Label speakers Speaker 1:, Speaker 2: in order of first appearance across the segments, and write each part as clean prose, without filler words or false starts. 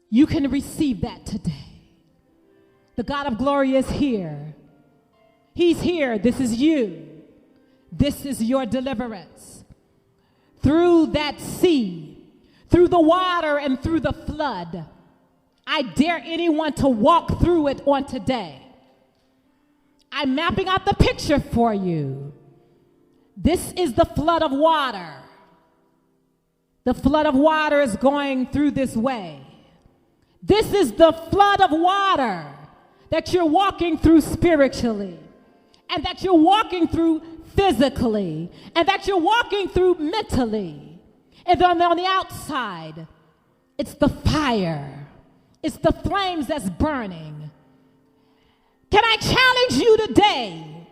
Speaker 1: You can receive that today. The God of glory is here. He's here. This is you. This is your deliverance. Through that sea, through the water and through the flood, I dare anyone to walk through it on today. I'm mapping out the picture for you. This is the flood of water. The flood of water is going through this way. This is the flood of water that you're walking through spiritually, and that you're walking through physically, and that you're walking through mentally. And then on the outside, it's the fire. It's the flames that's burning. Can I challenge you today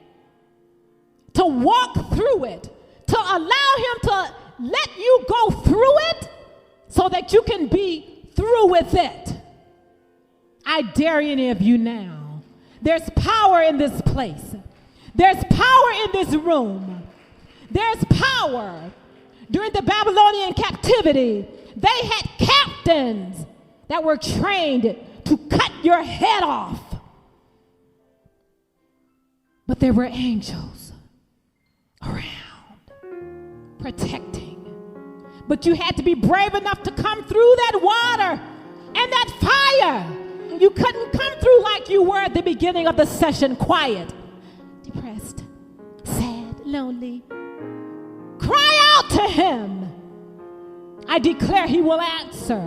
Speaker 1: to walk through it, to allow him to let you go through it so that you can be through with it? I dare any of you now. There's power in this place. There's power in this room. There's power. During the Babylonian captivity, they had captains that were trained to cut your head off. But there were angels around, protecting. But you had to be brave enough to come through that water and that fire. You couldn't come through like you were at the beginning of the session, quiet, depressed, sad, lonely. Cry out to him. I declare he will answer.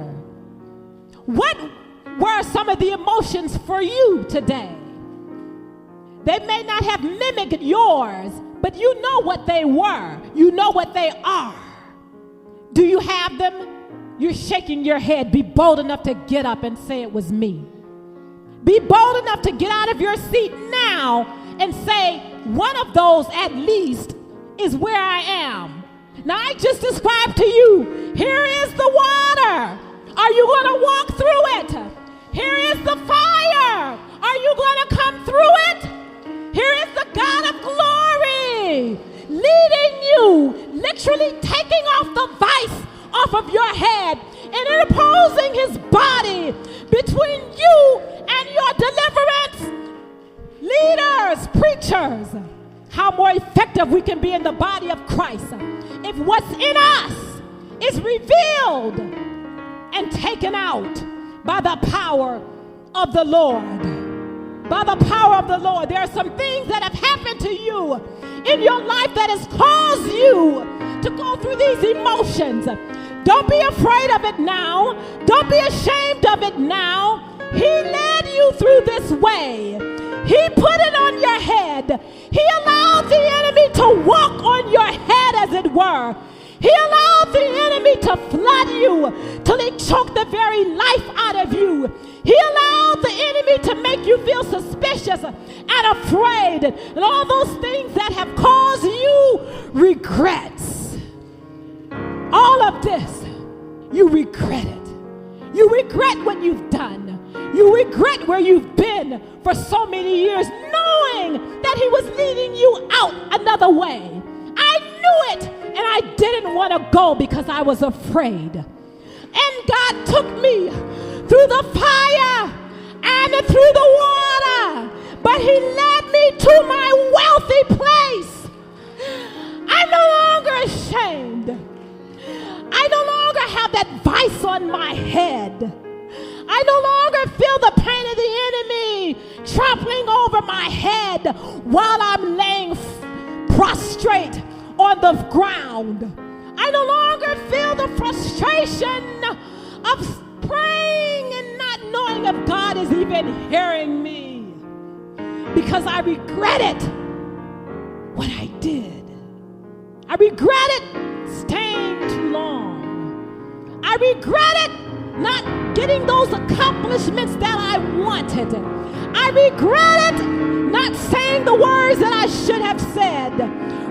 Speaker 1: What were some of the emotions for you today? They may not have mimicked yours, but you know what they were. You know what they are. Do you have them? You're shaking your head. Be bold enough to get up and say it was me. Be bold enough to get out of your seat now and say, one of those at least is where I am. Now I just described to you, here is the water. Are you going to walk through it? Here is the fire. Are you going to come through it? Here is the God of glory leading you, literally taking off the vice off of your head and interposing his body between you and your deliverance. Leaders, preachers, how more effective we can be in the body of Christ if what's in us is revealed and taken out by the power of the Lord. By the power of the Lord. There are some things that have happened to you in your life that has caused you to go through these emotions. Don't be afraid of it now. Don't be ashamed of it now. He led you through this way. He put it on your head. He allowed the enemy to walk on your head, as it were. He allowed the enemy to flood you till he choked the very life out of you. He allowed the enemy to make you feel suspicious and afraid and all those things that have caused you regrets. All of this, you regret it. You regret what you've done. You regret where you've been for so many years, knowing that he was leading you out another way. I knew it, and I didn't want to go because I was afraid. And God took me through the fire and through the water, but he led me to my wealthy place. I'm no longer ashamed. I no longer have that vice on my head. I no longer feel the pain of the enemy trampling over my head while I'm laying prostrate on the ground. I no longer feel the frustration of praying and not knowing if God is even hearing me, because I regretted what I did. I regretted staying too long. I regretted not getting those accomplishments that I wanted. I regretted not saying the words that I should have said.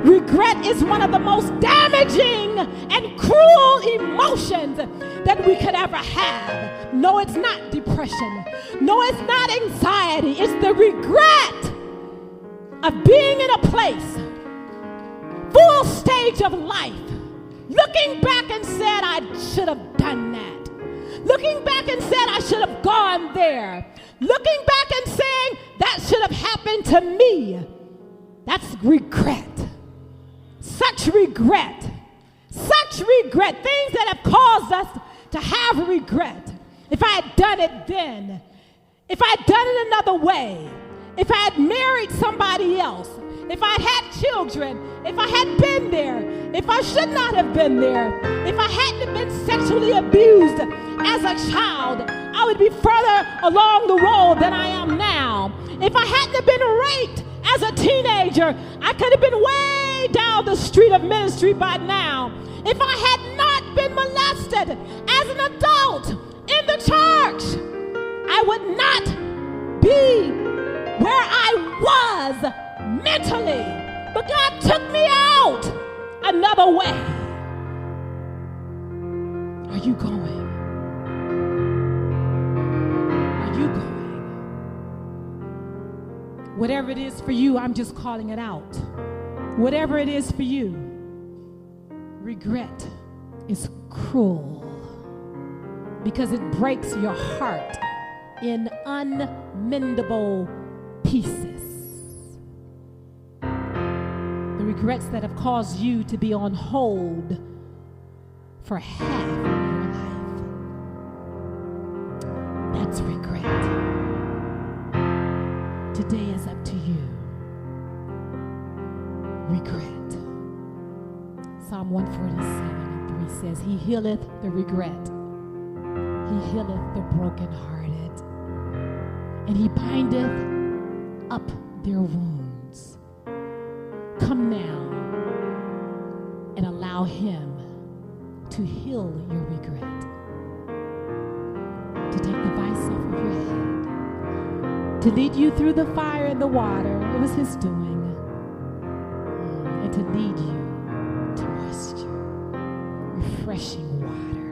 Speaker 1: Regret is one of the most damaging and cruel emotions that we could ever have. No, it's not depression. No, it's not anxiety. It's the regret of being in a place, full stage of life, looking back and said, I should have done that. Looking back and said, I should have gone there. Looking back and saying, that should have happened to me. That's regret. Such regret. Such regret. Things that have caused us to have regret. If I had done it then, if I had done it another way, if I had married somebody else, if I had children, if I had been there, if I should not have been there, if I hadn't been sexually abused as a child, I would be further along the road than I am now. If I hadn't been raped as a teenager, I could have been way down the street of ministry by now. If I had not been molested as an adult in the church, I would not be where I was mentally. But God took me out another way. Are you going? Are you going? Whatever it is for you, I'm just calling it out. Whatever it is for you, regret is cruel because it breaks your heart in unmendable pieces. The regrets that have caused you to be on hold for half of your life. That's regret. Today is up to you. Regret. Psalm 147:3 says, He healeth the regret. He healeth the brokenhearted. And He bindeth up their wounds. Come now and allow Him to heal your regret. To take the vice off of your head. To lead you through the fire and the water. It was His doing. And to lead you to moisture, refreshing water.